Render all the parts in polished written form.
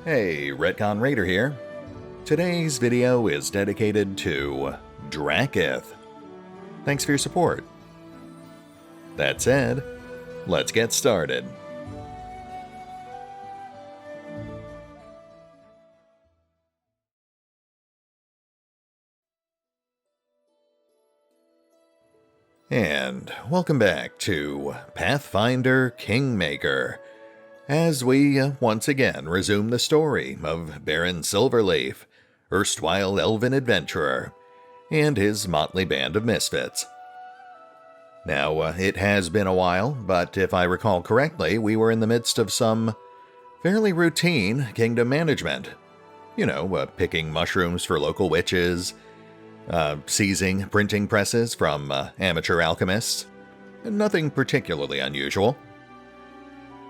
Hey, RetconRaider here. Today's video is dedicated to Drakiith. Thanks for your support. That said, let's get started. And welcome back to Pathfinder Kingmaker, as we once again resume the story of Baron Silverleaf, erstwhile elven adventurer, and his motley band of misfits. Now, it has been a while, but if I recall correctly, we were in the midst of some fairly routine kingdom management. You know, picking mushrooms for local witches, seizing printing presses from amateur alchemists. Nothing particularly unusual.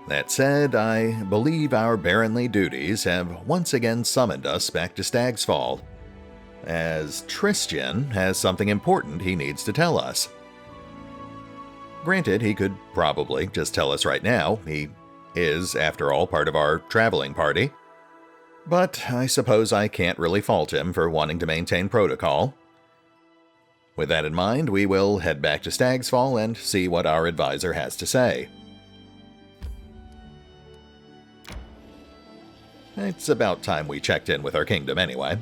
That said, I believe our baronly duties have once again summoned us back to Stag's Fall, as Tristan has something important he needs to tell us. Granted, he could probably just tell us right now. He is, after all, part of our traveling party. But I suppose I can't really fault him for wanting to maintain protocol. With that in mind, we will head back to Stag's Fall and see what our advisor has to say. It's about time we checked in with our kingdom anyway.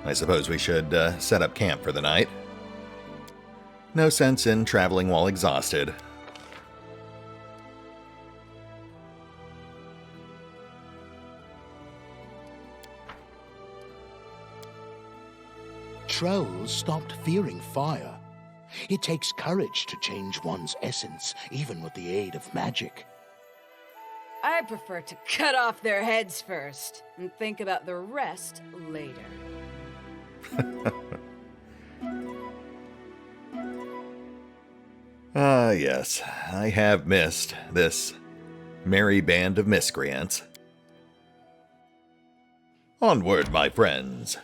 I suppose we should set up camp for the night. No sense in traveling while exhausted. Trolls stopped fearing fire. It takes courage to change one's essence, even with the aid of magic. I prefer to cut off their heads first and think about the rest later. Yes, I have missed this merry band of miscreants. Onward, my friends.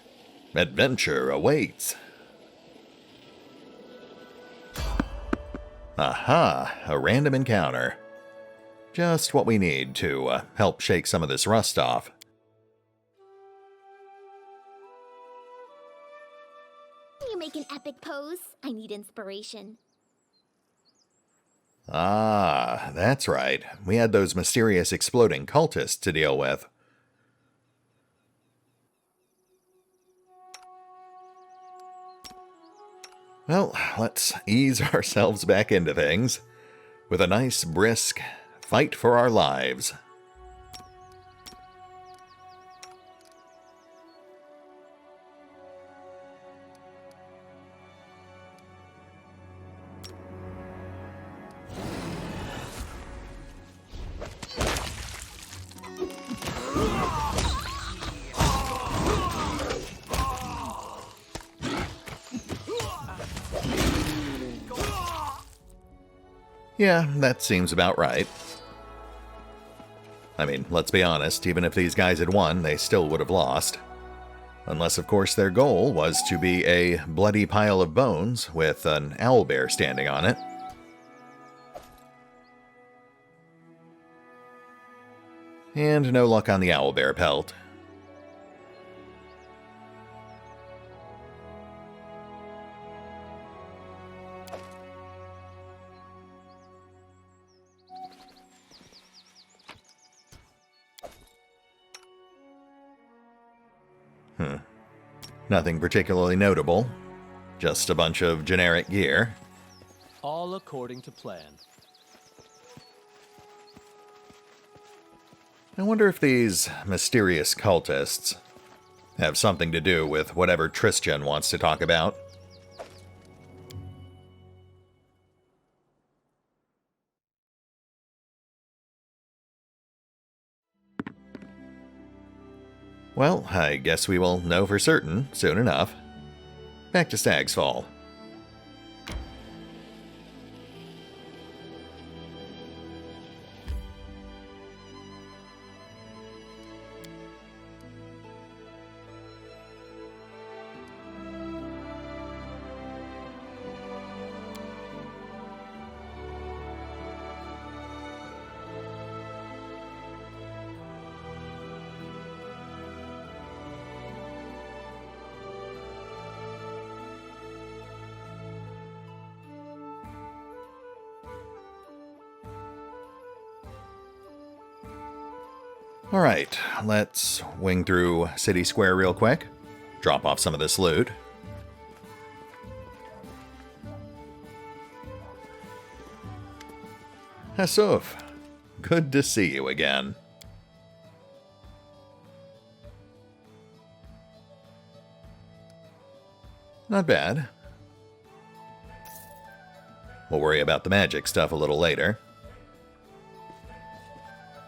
Adventure awaits. Aha, a random encounter. Just what we need to help shake some of this rust off. You make an epic pose. I need inspiration. Ah, that's right. We had those mysterious exploding cultists to deal with. Well, let's ease ourselves back into things with a nice, brisk fight for our lives. Yeah, that seems about right. I mean, let's be honest, even if these guys had won, they still would have lost. Unless, of course, their goal was to be a bloody pile of bones with an owlbear standing on it. And no luck on the owlbear pelt. Nothing particularly notable. Just a bunch of generic gear. All according to plan. I wonder if these mysterious cultists have something to do with whatever Tristan wants to talk about. Well, I guess we will know for certain soon enough. Back to Stag's Fall. Alright, let's wing through City Square real quick. Drop off some of this loot. Hasuf, good to see you again. Not bad. We'll worry about the magic stuff a little later.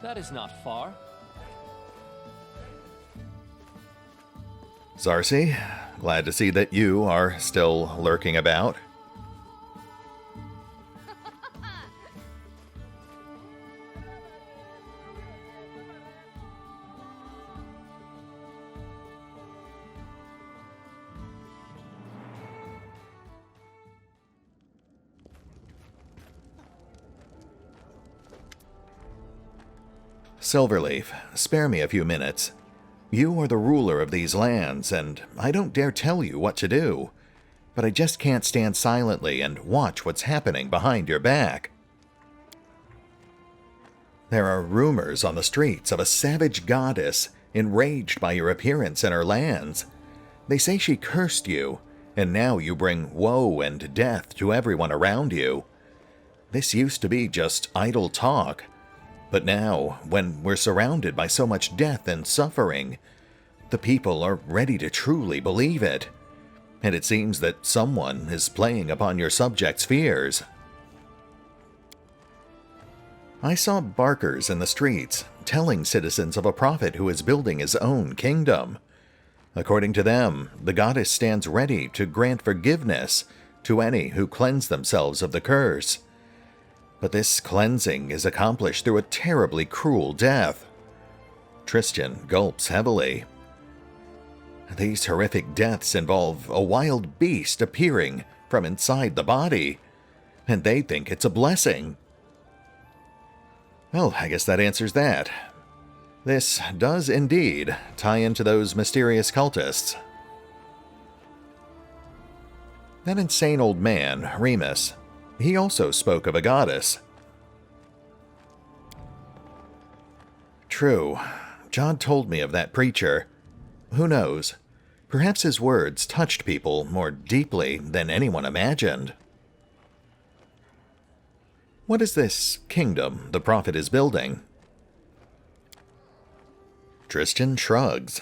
That is not far. Zarcy, glad to see that you are still lurking about. Silverleaf, spare me a few minutes. You are the ruler of these lands, and I don't dare tell you what to do. But I just can't stand silently and watch what's happening behind your back. There are rumors on the streets of a savage goddess enraged by your appearance in her lands. They say she cursed you, and now you bring woe and death to everyone around you. This used to be just idle talk. But now, when we're surrounded by so much death and suffering, the people are ready to truly believe it. And it seems that someone is playing upon your subjects' fears. I saw barkers in the streets telling citizens of a prophet who is building his own kingdom. According to them, the goddess stands ready to grant forgiveness to any who cleanse themselves of the curse. But this cleansing is accomplished through a terribly cruel death. Tristan gulps heavily. These horrific deaths involve a wild beast appearing from inside the body, and they think it's a blessing. Well, I guess that answers that. This does indeed tie into those mysterious cultists. That insane old man, Remus, he also spoke of a goddess. True. John told me of that preacher. Who knows? Perhaps his words touched people more deeply than anyone imagined. What is this kingdom the prophet is building? Tristan shrugs.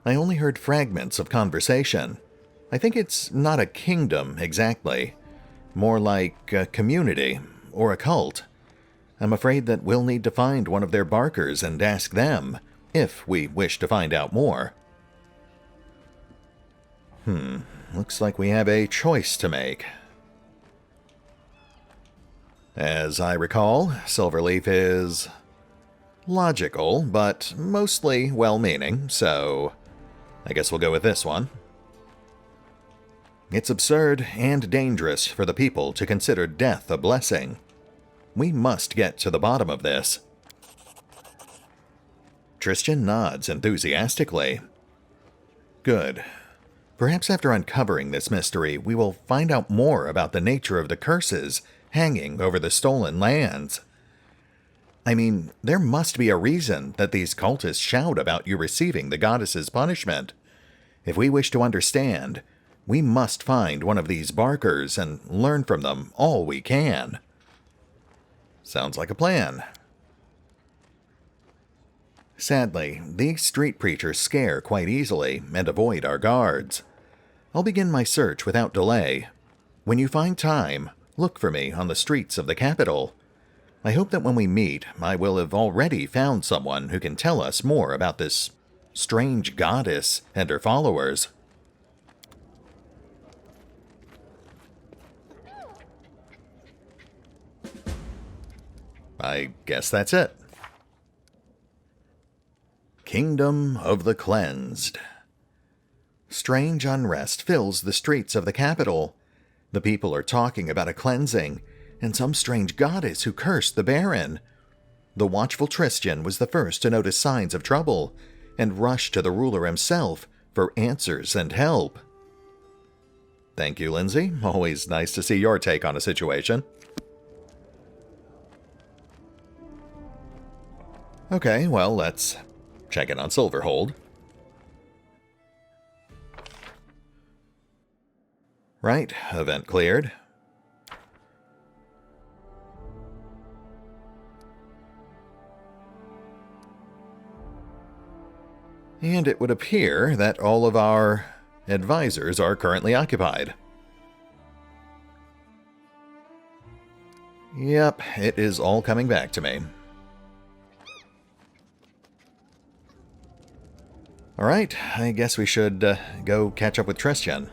I only heard fragments of conversation. I think it's not a kingdom exactly. More like a community or a cult. I'm afraid that we'll need to find one of their barkers and ask them if we wish to find out more. Looks like we have a choice to make. As I recall, Silverleaf is logical, but mostly well-meaning, so I guess we'll go with this one. It's absurd and dangerous for the people to consider death a blessing. We must get to the bottom of this. Tristan nods enthusiastically. Good. Perhaps after uncovering this mystery, we will find out more about the nature of the curses hanging over the stolen lands. I mean, there must be a reason that these cultists shout about you receiving the goddess's punishment. If we wish to understand, we must find one of these barkers and learn from them all we can. Sounds like a plan. Sadly, these street preachers scare quite easily and avoid our guards. I'll begin my search without delay. When you find time, look for me on the streets of the capital. I hope that when we meet, I will have already found someone who can tell us more about this strange goddess and her followers. I guess that's it. Kingdom of the Cleansed. Strange unrest fills the streets of the capital. The people are talking about a cleansing, and some strange goddess who cursed the Baron. The watchful Tristan was the first to notice signs of trouble, and rushed to the ruler himself for answers and help. Thank you, Lindsay. Always nice to see your take on a situation. Okay, well, let's check in on Silverhold. Right, event cleared. And it would appear that all of our advisors are currently occupied. Yep, it is all coming back to me. Alright, I guess we should go catch up with Tristan.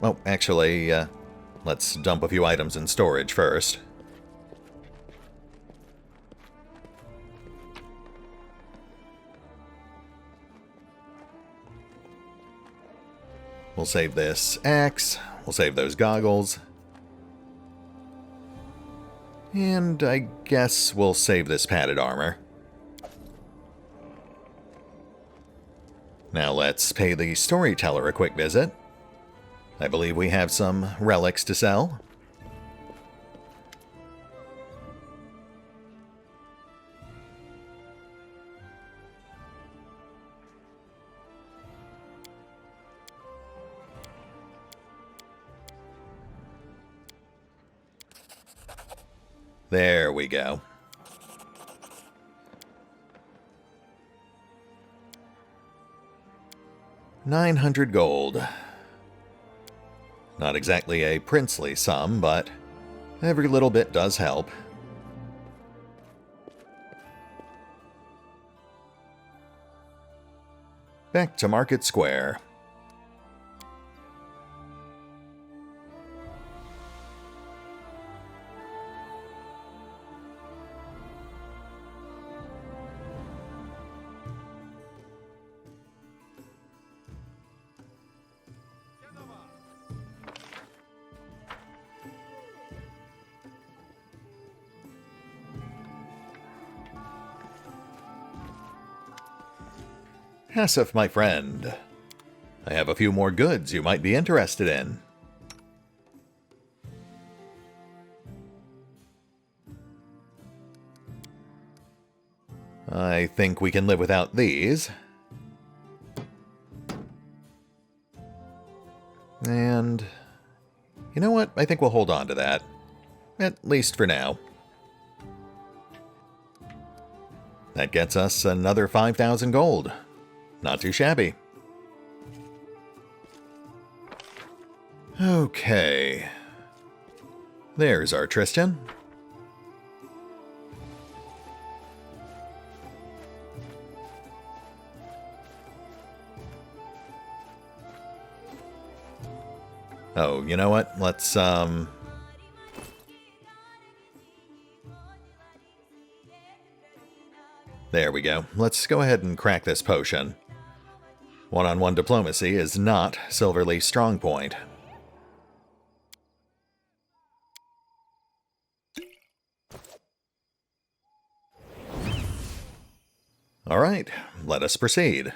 Well, actually, let's dump a few items in storage first. We'll save this axe, we'll save those goggles. And I guess we'll save this padded armor. Now let's pay the storyteller a quick visit. I believe we have some relics to sell. There we go. $900 gold. Not exactly a princely sum, but every little bit does help. Back to Market Square. Hassif, my friend. I have a few more goods you might be interested in. I think we can live without these. And you know what? I think we'll hold on to that. At least for now. That gets us another 5,000 gold. Not too shabby. Okay. There's our Tristan. Oh, you know what? Let's, There we go. Let's go ahead and crack this potion. One-on-one diplomacy is not Silverleaf's strong point. Alright, let us proceed.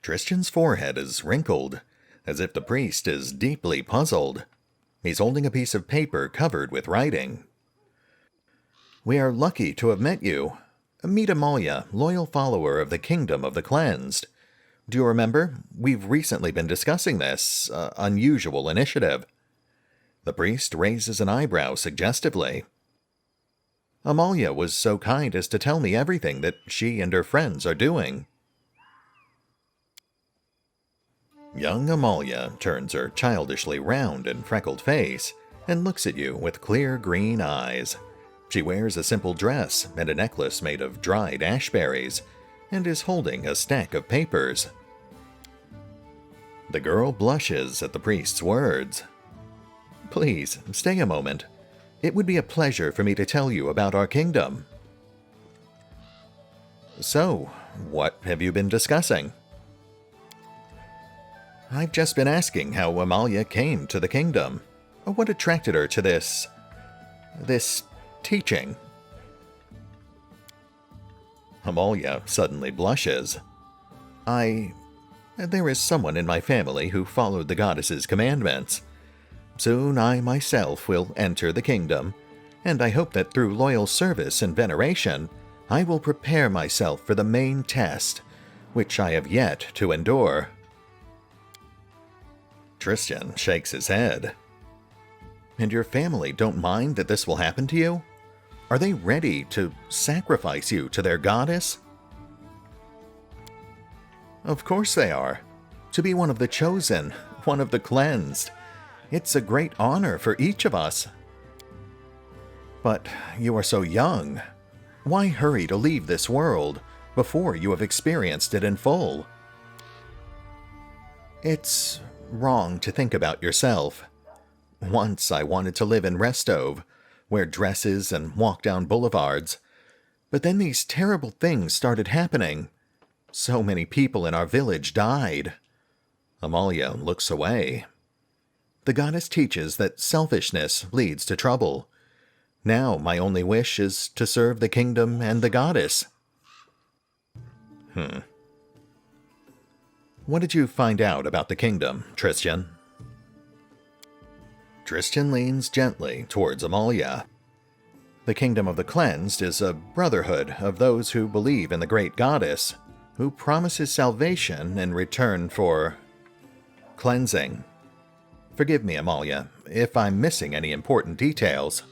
Tristan's forehead is wrinkled, as if the priest is deeply puzzled. He's holding a piece of paper covered with writing. We are lucky to have met you. Meet Amalia, loyal follower of the Kingdom of the Cleansed. Do you remember? We've recently been discussing this unusual initiative. The priest raises an eyebrow suggestively. Amalia was so kind as to tell me everything that she and her friends are doing. Young Amalia turns her childishly round and freckled face and looks at you with clear green eyes. She wears a simple dress and a necklace made of dried ashberries, and is holding a stack of papers. The girl blushes at the priest's words. Please, stay a moment. It would be a pleasure for me to tell you about our kingdom. So, what have you been discussing? I've just been asking how Amalia came to the kingdom. What attracted her to this teaching? Amalia suddenly blushes. There is someone in my family who followed the goddess's commandments. Soon I myself will enter the kingdom, and I hope that through loyal service and veneration, I will prepare myself for the main test, which I have yet to endure." Tristan shakes his head. "And your family don't mind that this will happen to you? Are they ready to sacrifice you to their goddess?" "Of course they are. To be one of the chosen, one of the cleansed. It's a great honor for each of us." "But you are so young. Why hurry to leave this world before you have experienced it in full?" "It's wrong to think about yourself. Once I wanted to live in Restove, wear dresses and walk down boulevards. But then these terrible things started happening. So many people in our village died." Amalia looks away. "The goddess teaches that selfishness leads to trouble. Now my only wish is to serve the kingdom and the goddess." "What did you find out about the kingdom, Tristan?" Tristan leans gently towards Amalia. "The kingdom of the cleansed is a brotherhood of those who believe in the great goddess, who promises salvation in return for cleansing. Forgive me, Amalia, if I'm missing any important details.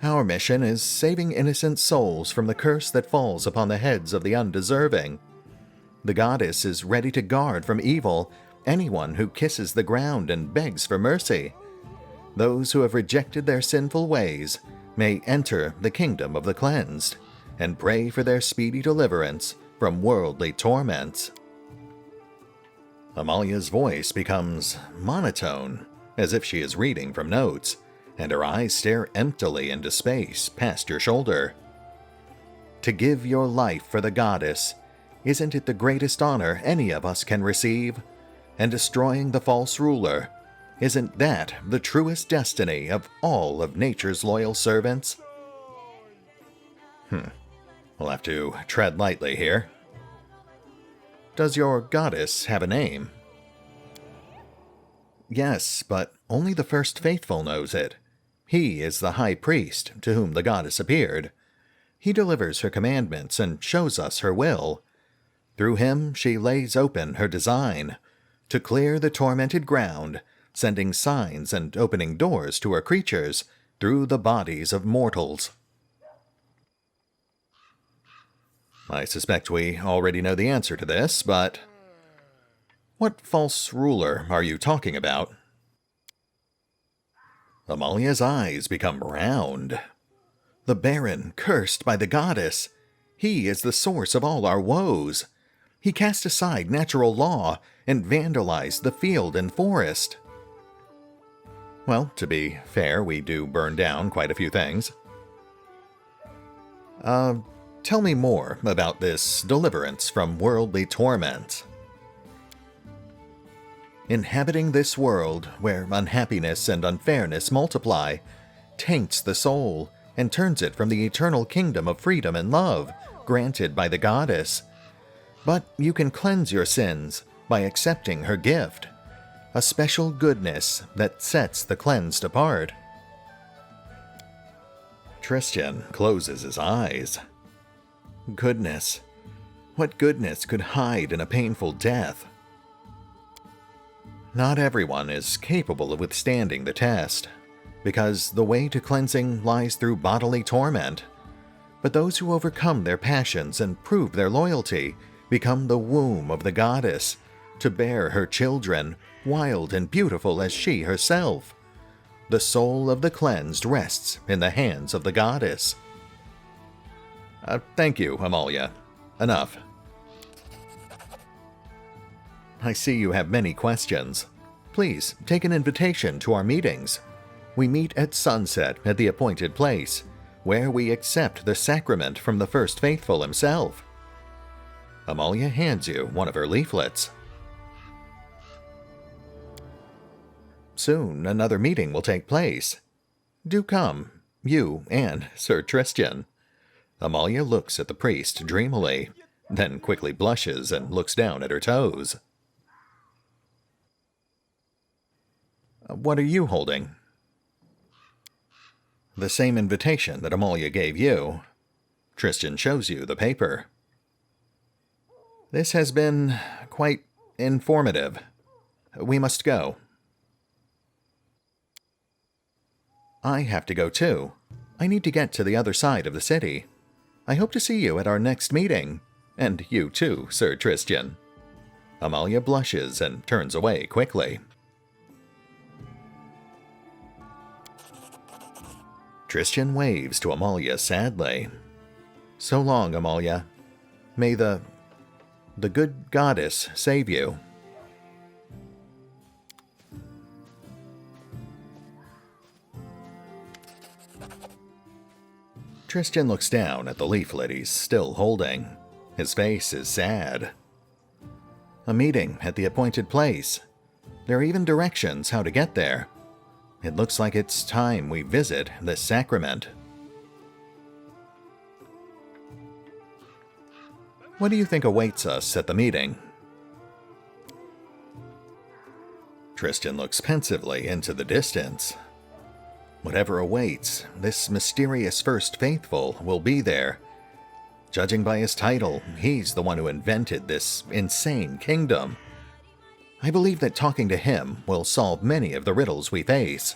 Our mission is saving innocent souls from the curse that falls upon the heads of the undeserving. The goddess is ready to guard from evil anyone who kisses the ground and begs for mercy. Those who have rejected their sinful ways may enter the kingdom of the cleansed and pray for their speedy deliverance from worldly torments." Amalia's voice becomes monotone, as if she is reading from notes, and her eyes stare emptily into space past your shoulder. "To give your life for the goddess, isn't it the greatest honor any of us can receive? And destroying the false ruler, isn't that the truest destiny of all of nature's loyal servants?" We'll have to tread lightly here. "Does your goddess have a name?" "Yes, but only the first faithful knows it. He is the high priest to whom the goddess appeared. He delivers her commandments and shows us her will. Through him she lays open her design, to clear the tormented ground, sending signs and opening doors to her creatures through the bodies of mortals." I suspect we already know the answer to this, but what false ruler are you talking about? Amalia's eyes become round. "The Baron, cursed by the goddess. He is the source of all our woes. He cast aside natural law and vandalized the field and forest." "Well, to be fair, we do burn down quite a few things." Tell me more about this deliverance from worldly torment." "Inhabiting this world, where unhappiness and unfairness multiply, taints the soul and turns it from the eternal kingdom of freedom and love granted by the goddess. But you can cleanse your sins by accepting her gift, a special goodness that sets the cleansed apart." Tristan closes his eyes. Goodness. What goodness could hide in a painful death? Not everyone is capable of withstanding the test, because the way to cleansing lies through bodily torment. But those who overcome their passions and prove their loyalty become the womb of the goddess, to bear her children, wild and beautiful as she herself. The soul of the cleansed rests in the hands of the goddess. Thank you, Amalia. Enough. I see you have many questions. Please take an invitation to our meetings. We meet at sunset at the appointed place, where we accept the sacrament from the first faithful himself. Amalia hands you one of her leaflets. Soon another meeting will take place. Do come, you and Sir Tristan. Amalia looks at the priest dreamily, then quickly blushes and looks down at her toes. What are you holding? The same invitation that Amalia gave you. Tristan shows you the paper. This has been quite informative. We must go. I have to go too. I need to get to the other side of the city. I hope to see you at our next meeting. And you too, Sir Tristan. Amalia blushes and turns away quickly. Tristan waves to Amalia sadly. So long, Amalia. May the good goddess save you. Tristan looks down at the leaflet he's still holding. His face is sad. A meeting at the appointed place. There are even directions how to get there. It looks like it's time we visit this sacrament. What do you think awaits us at the meeting? Tristan looks pensively into the distance. Whatever awaits, this mysterious first faithful will be there. Judging by his title, he's the one who invented this insane kingdom. I believe that talking to him will solve many of the riddles we face.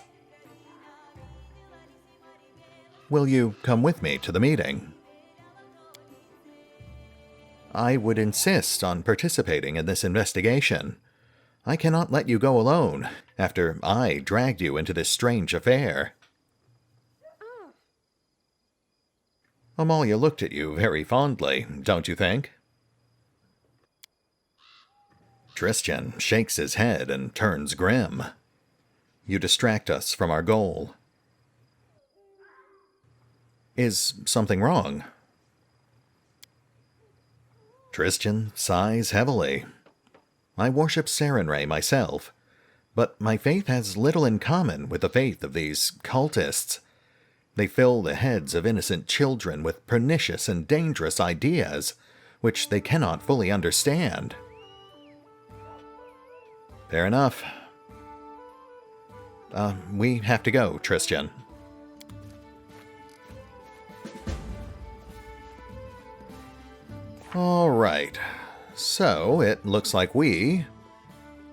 Will you come with me to the meeting? I would insist on participating in this investigation. I cannot let you go alone after I dragged you into this strange affair. Amalia looked at you very fondly, don't you think? Tristan shakes his head and turns grim. You distract us from our goal. Is something wrong? Tristan sighs heavily. I worship Sarenrae myself, but my faith has little in common with the faith of these cultists. They fill the heads of innocent children with pernicious and dangerous ideas, which they cannot fully understand. Fair enough. We have to go, Tristan. All right. So, it looks like we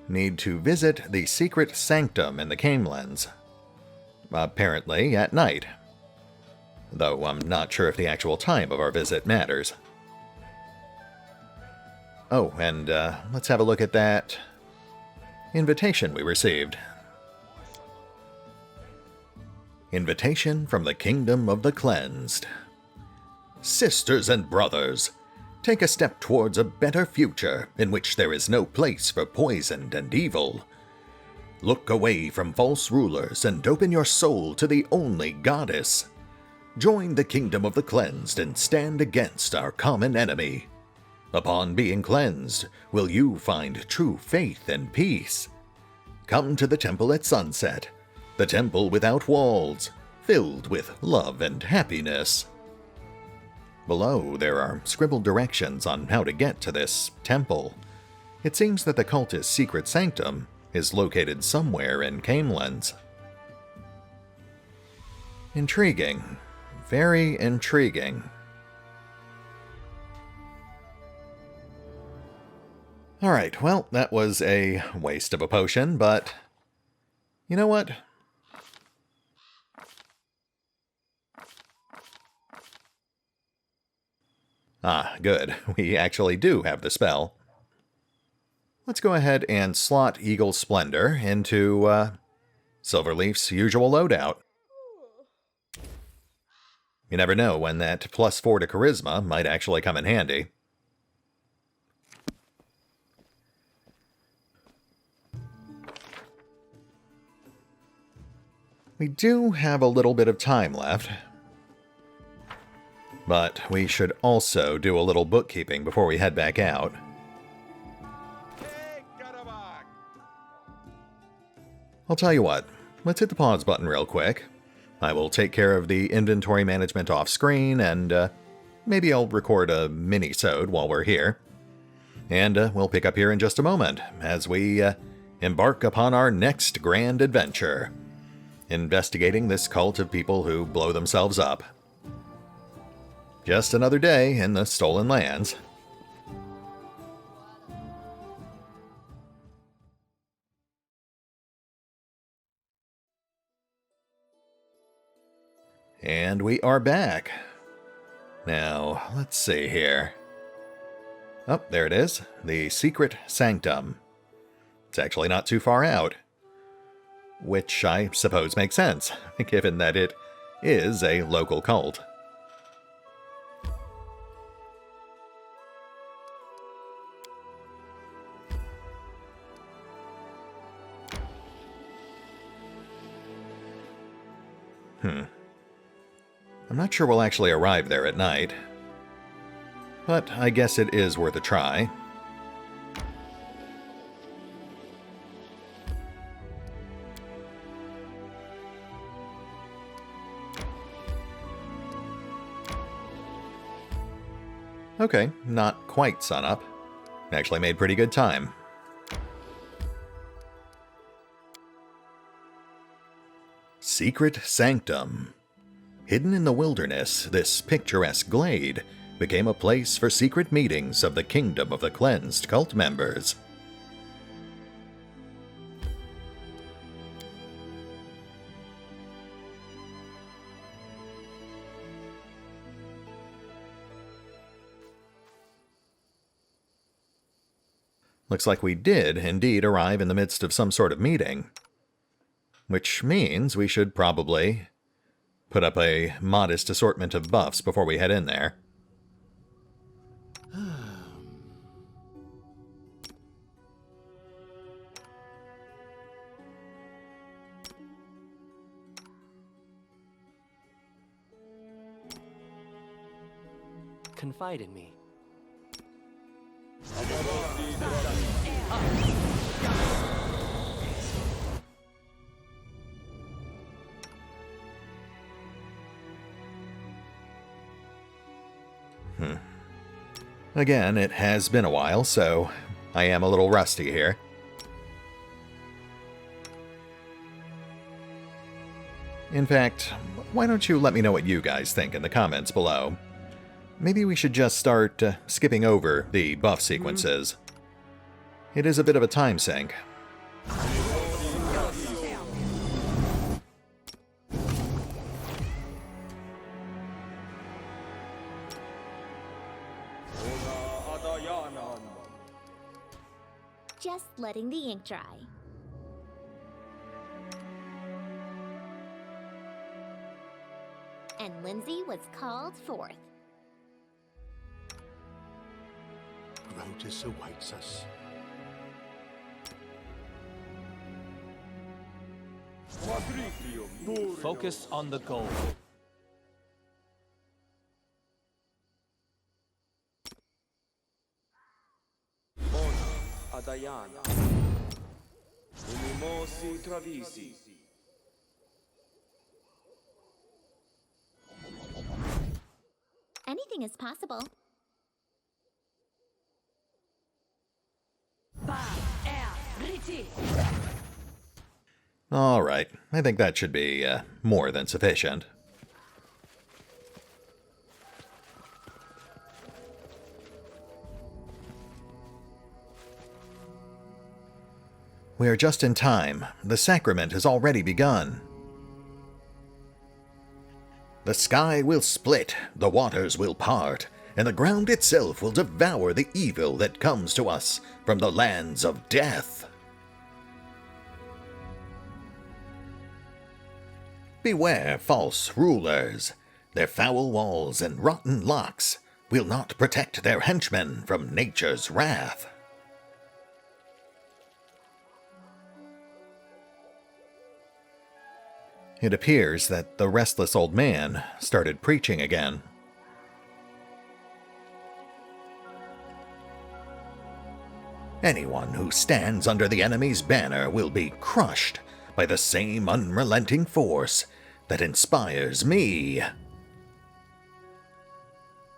need to visit the Secret Sanctum in the Canelands. Apparently at night. Though I'm not sure if the actual time of our visit matters. Oh, and let's have a look at that invitation we received. Invitation from the Kingdom of the Cleansed. Sisters and brothers, take a step towards a better future in which there is no place for poison and evil. Look away from false rulers and open your soul to the only goddess. Join the Kingdom of the Cleansed and stand against our common enemy. Upon being cleansed, will you find true faith and peace. Come to the temple at sunset, the temple without walls, filled with love and happiness. Below, there are scribbled directions on how to get to this temple. It seems that the cultist's secret sanctum is located somewhere in Canelands. Intriguing. Very intriguing. Alright, well, that was a waste of a potion, but you know what? Ah, good. We actually do have the spell. Let's go ahead and slot Eagle Splendor into Silverleaf's usual loadout. You never know when that +4 to Charisma might actually come in handy. We do have a little bit of time left. But we should also do a little bookkeeping before we head back out. I'll tell you what, let's hit the pause button real quick. I will take care of the inventory management off screen, and maybe I'll record a mini-sode while we're here. And we'll pick up here in just a moment as we embark upon our next grand adventure. investigating this cult of people who blow themselves up. Just another day in the Stolen Lands. And we are back. Now, let's see here. Oh, there it is. The Secret Sanctum. It's actually not too far out. Which I suppose makes sense, given that it is a local cult. I'm not sure we'll actually arrive there at night. But I guess it is worth a try. Okay, not quite sunup. Actually made pretty good time. Secret Sanctum. Hidden in the wilderness, this picturesque glade became a place for secret meetings of the Kingdom of the Cleansed cult members. Looks like we did indeed arrive in the midst of some sort of meeting. Which means we should probably put up a modest assortment of buffs before we head in there. Confide in me. Again, it has been a while, so I am a little rusty here. In fact, why don't you let me know what you guys think in the comments below? Maybe we should just start skipping over the buff sequences. It is a bit of a time sink. Just letting the ink dry. And Lindsay was called forth. Rotus awaits us. Focus on the goal. Anything is possible. Alright, I think that should be more than sufficient. We are just in time. The sacrament has already begun. The sky will split, the waters will part, and the ground itself will devour the evil that comes to us from the lands of death. Beware false rulers. Their foul walls and rotten locks will not protect their henchmen from nature's wrath. It appears that the restless old man started preaching again. Anyone who stands under the enemy's banner will be crushed by the same unrelenting force that inspires me.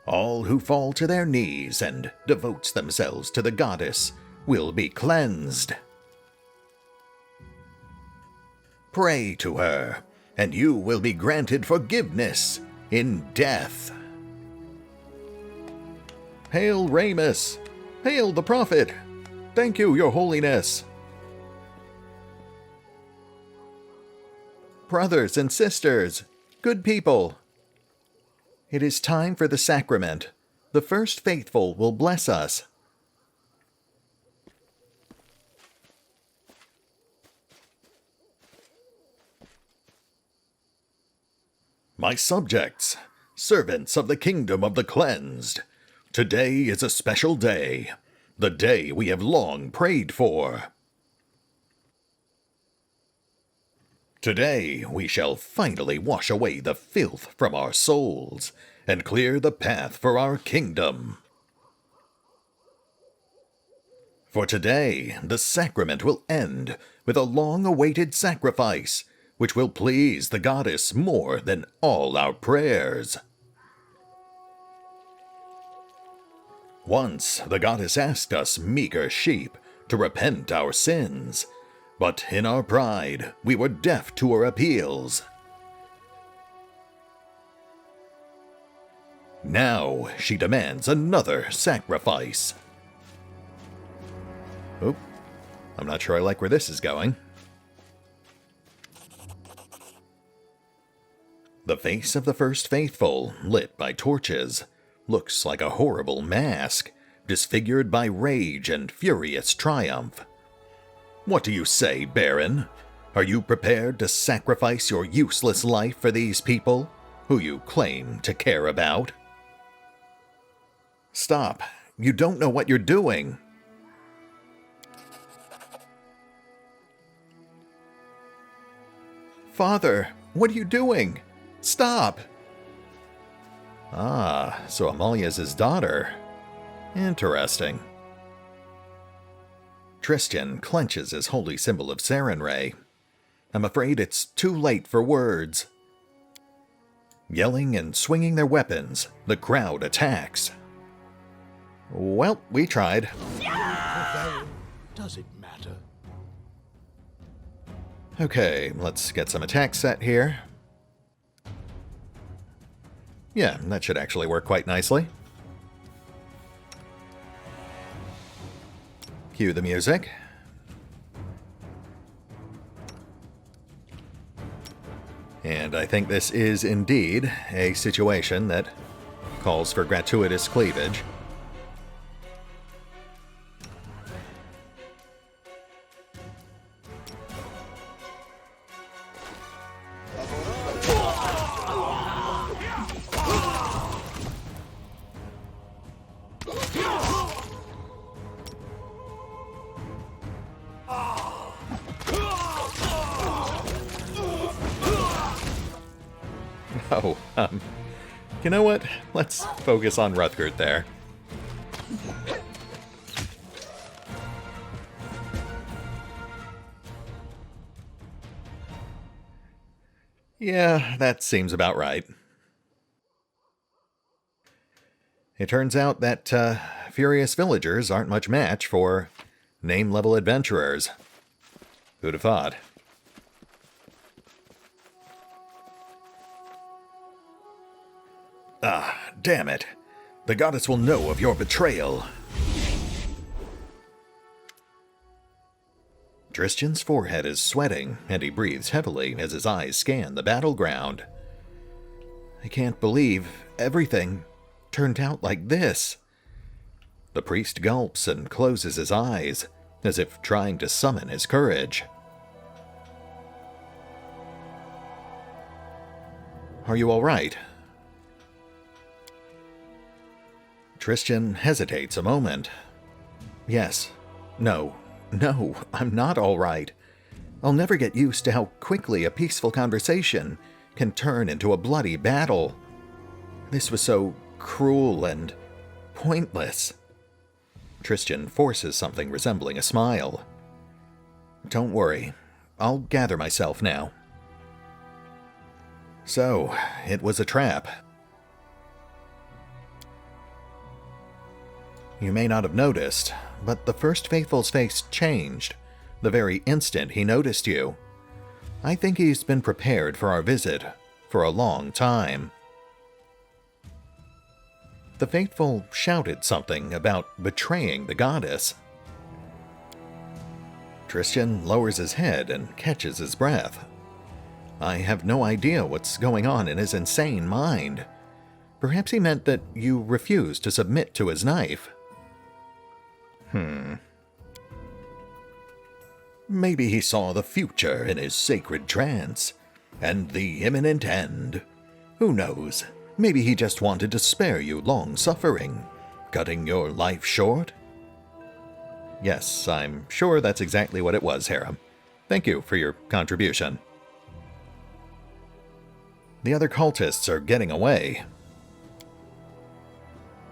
All who fall to their knees and devotes themselves to the goddess will be cleansed. Pray to her, and you will be granted forgiveness in death. Hail Ramus! Hail the Prophet! Thank you, Your Holiness! Brothers and sisters, good people, it is time for the sacrament. The first faithful will bless us. My subjects, servants of the kingdom of the cleansed, today is a special day, the day we have long prayed for. Today we shall finally wash away the filth from our souls and clear the path for our kingdom. For today, the sacrament will end with a long-awaited sacrifice, which will please the goddess more than all our prayers. Once, the goddess asked us meager sheep to repent our sins, but in our pride, we were deaf to her appeals. Now, she demands another sacrifice. Oop, I'm not sure I like where this is going. The face of the first faithful, lit by torches, looks like a horrible mask, disfigured by rage and furious triumph. What do you say, Baron? Are you prepared to sacrifice your useless life for these people, who you claim to care about? Stop. You don't know what you're doing. Father, what are you doing? Stop! Ah, so Amalia's his daughter. Interesting. Tristan clenches his holy symbol of Sarenrae. I'm afraid it's too late for words. Yelling and swinging their weapons, the crowd attacks. Well, we tried. Does it matter? Okay, let's get some attacks set here. Yeah, that should actually work quite nicely. Cue the music. And I think this is indeed a situation that calls for gratuitous cleavage. Oh, you know what? Let's focus on Rutgerd there. Yeah, that seems about right. It turns out that furious villagers aren't much match for name-level adventurers. Who'd have thought? Ah, damn it. The goddess will know of your betrayal. Tristan's forehead is sweating, and he breathes heavily as his eyes scan the battleground. I can't believe everything turned out like this. The priest gulps and closes his eyes, as if trying to summon his courage. Are you all right? Tristan hesitates a moment. Yes. No, I'm not all right. I'll never get used to how quickly a peaceful conversation can turn into a bloody battle. This was so cruel and pointless. Tristan forces something resembling a smile. Don't worry. I'll gather myself now. So, it was a trap. You may not have noticed, but the first faithful's face changed the very instant he noticed you. I think he's been prepared for our visit for a long time. The faithful shouted something about betraying the goddess. Tristan lowers his head and catches his breath. I have no idea what's going on in his insane mind. Perhaps he meant that you refused to submit to his knife. Maybe he saw the future in his sacred trance, and the imminent end. Who knows? Maybe he just wanted to spare you long suffering, cutting your life short? Yes, I'm sure that's exactly what it was, Harem. Thank you for your contribution. The other cultists are getting away.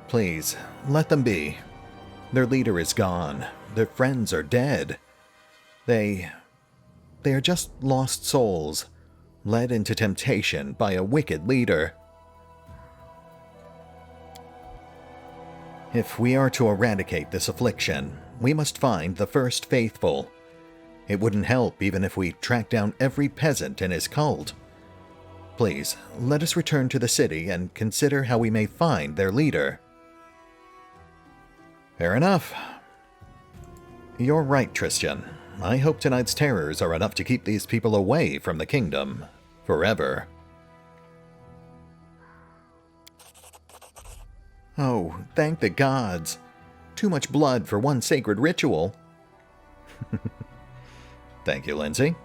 Please, let them be. Their leader is gone. Their friends are dead. They are just lost souls, led into temptation by a wicked leader. If we are to eradicate this affliction, we must find the first faithful. It wouldn't help even if we tracked down every peasant in his cult. Please, let us return to the city and consider how we may find their leader. Fair enough. You're right, Tristan. I hope tonight's terrors are enough to keep these people away from the kingdom forever. Oh, thank the gods. Too much blood for one sacred ritual. Thank you, Lindsay.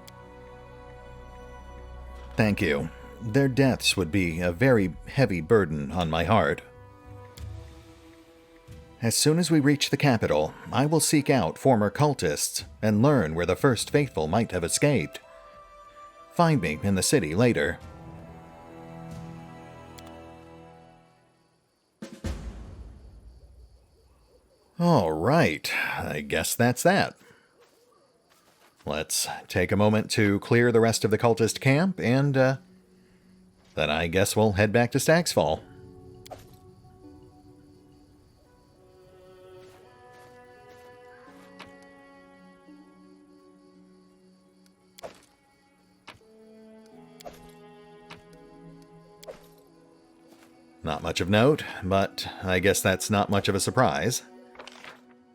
Thank you. Their deaths would be a very heavy burden on my heart. As soon as we reach the capital, I will seek out former cultists and learn where the first faithful might have escaped. Find me in the city later. All right, I guess that's that. Let's take a moment to clear the rest of the cultist camp, and then I guess we'll head back to Stag's Fall. Not much of note, but I guess that's not much of a surprise.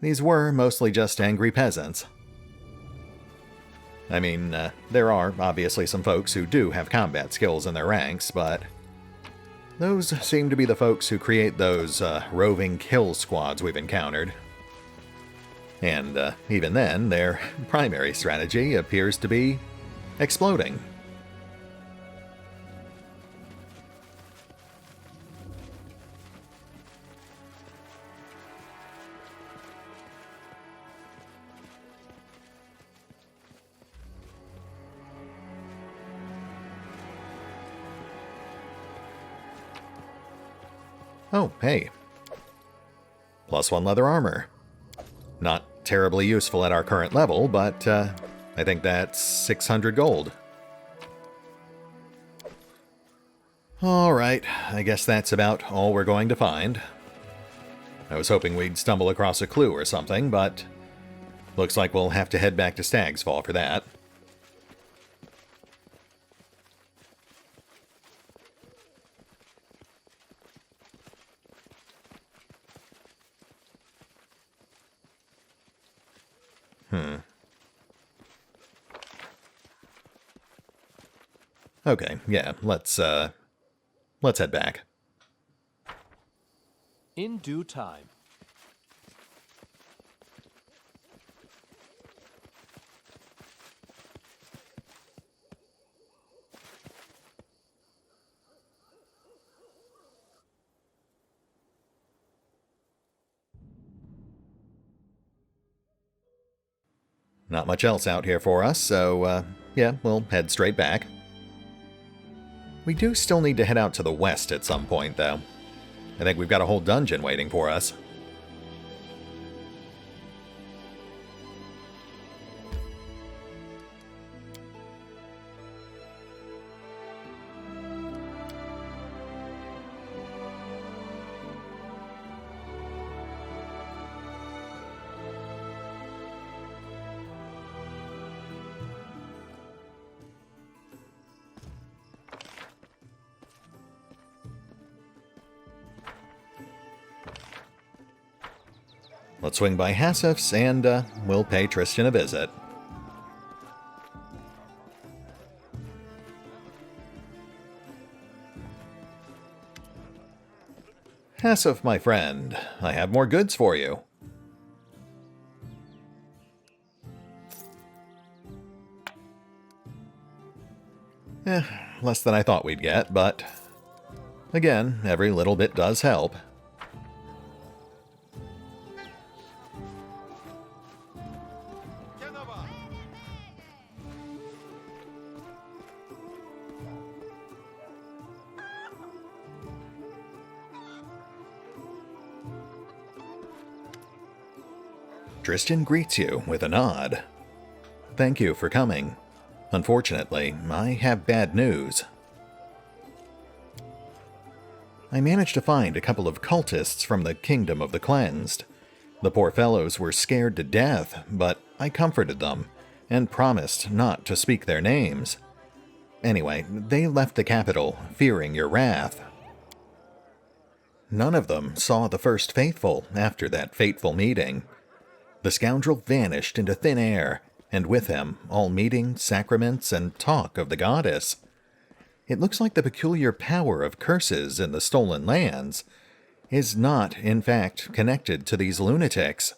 These were mostly just angry peasants. I mean, there are obviously some folks who do have combat skills in their ranks, but those seem to be the folks who create those roving kill squads we've encountered. And even then, their primary strategy appears to be exploding. Oh, hey. +1 leather armor. Not terribly useful at our current level, but I think that's 600 gold. Alright, I guess that's about all we're going to find. I was hoping we'd stumble across a clue or something, but looks like we'll have to head back to Stag's Fall for that. Okay, yeah, let's head back. In due time. Not much else out here for us, so yeah, we'll head straight back. We do still need to head out to the west at some point, though. I think we've got a whole dungeon waiting for us. let's swing by Hassif's and we'll pay Tristan a visit. Hassif, my friend, I have more goods for you. Less than I thought we'd get, but again, every little bit does help. Tristan greets you with a nod. Thank you for coming. Unfortunately, I have bad news. I managed to find a couple of cultists from the Kingdom of the Cleansed. The poor fellows were scared to death, but I comforted them and promised not to speak their names. Anyway, they left the capital, fearing your wrath. None of them saw the First Faithful after that fateful meeting. The scoundrel vanished into thin air, and with him all meetings, sacraments, and talk of the goddess. It looks like the peculiar power of curses in the stolen lands is not, in fact, connected to these lunatics.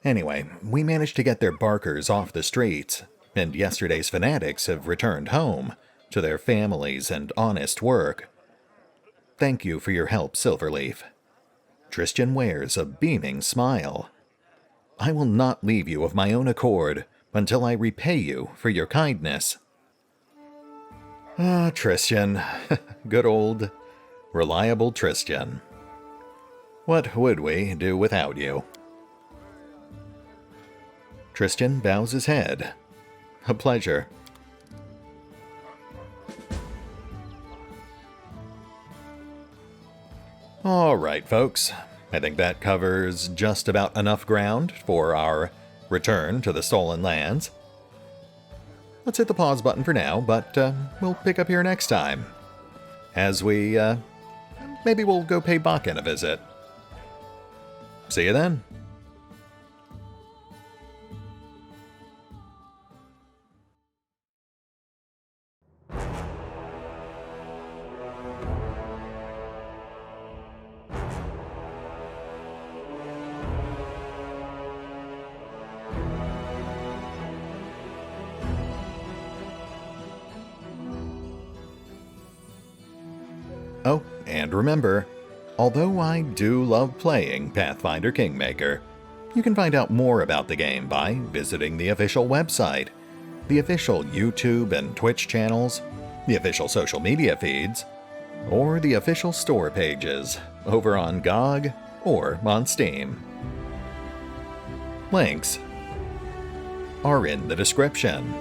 Anyway, we managed to get their barkers off the streets, and yesterday's fanatics have returned home to their families and honest work. Thank you for your help, Silverleaf. Tristan wears a beaming smile. I will not leave you of my own accord until I repay you for your kindness. Ah, Tristan. Good old, reliable Tristan. What would we do without you? Tristan bows his head. A pleasure. All right, folks. I think that covers just about enough ground for our return to the stolen lands. Let's hit the pause button for now, but we'll pick up here next time. As we, maybe we'll go pay Bakken a visit. See you then. Oh, and remember, although I do love playing Pathfinder Kingmaker, you can find out more about the game by visiting the official website, the official YouTube and Twitch channels, the official social media feeds, or the official store pages over on GOG or on Steam. Links are in the description.